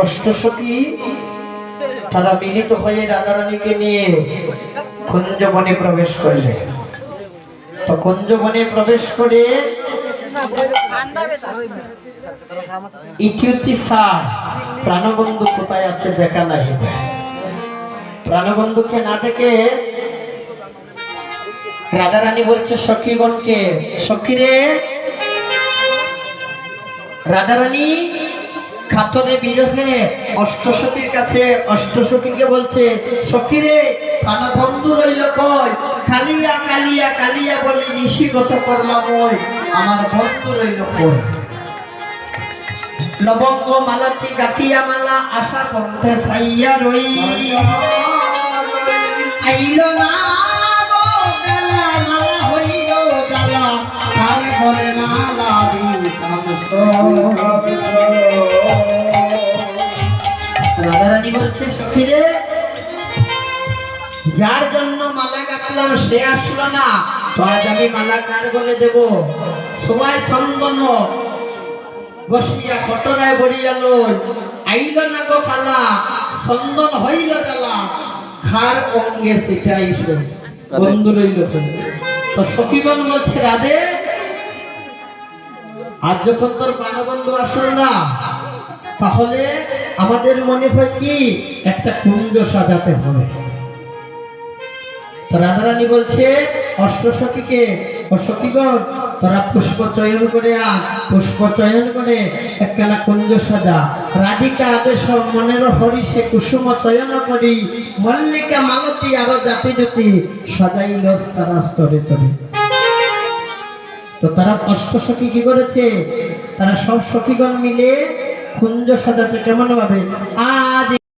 অষ্টসখী তারা মিলিত হয়ে রাধারানীকে নিয়ে কুঞ্জবনে প্রবেশ করলে। তো কুঞ্জবনে প্রবেশ করে ইতিউতিসা প্রাণবন্ধু কোথায় আছে দেখা নাই। প্রাণবন্ধুকে না দেখে রাধারানী বলছে সখীগণকে, সখীরে রাধারানী খাতরে বিরহে অষ্টসখীর কাছে অষ্টসখীকে বলছে, সখীরে প্রাণবন্ধু রইল কই, কালিয়া কালিয়া কালিয়া বলে নিশিগত করলাম ওই, আমার বন্ধু রইল কই। লবঙ্গ মালাটি গাতিয়া মালা আশা করতে সাইয়া রই, আইল না গো গালা মালা হইল গালা, কার ঘরে মালা রাধারানী বলছে, সখীরে যার জন্য মালা গাঁথলাম সে আসলো না, তো আজ আমি মালা কার গলে দেব। সবাই চন্দন বসিয়া কটরায় বড়িয়া লই, আইল না গো খালা চন্দন হইল জ্বালা, খার অঙ্গে সেটাই বন্ধু রইল। তো সখীগণ বলছে, রাধে আজ যখন তোর প্রাণবন্ধু আসল না, তাহলে আমাদের মনে হয় কি একটা কুঞ্জ সাজাতে হবে। তো রাধারানী বলছে অষ্টসখীকে, ও সখীগণ তোরা পুষ্প চয়ন করে আন, পুষ্প চয়ন করে একখানা কুঞ্জ সাজা। রাধিকা আদেশ মনের হরিষে কুসুম চয়ন করি, মল্লিকা মালতী আরো জাতি জাতি সাজাইল তারা স্তরে তরে। তো তারা অষ্টসখী কি করেছে, তারা সব সখীগণ মিলে কুঞ্জ সাজাতে কেমন ভাবে আজ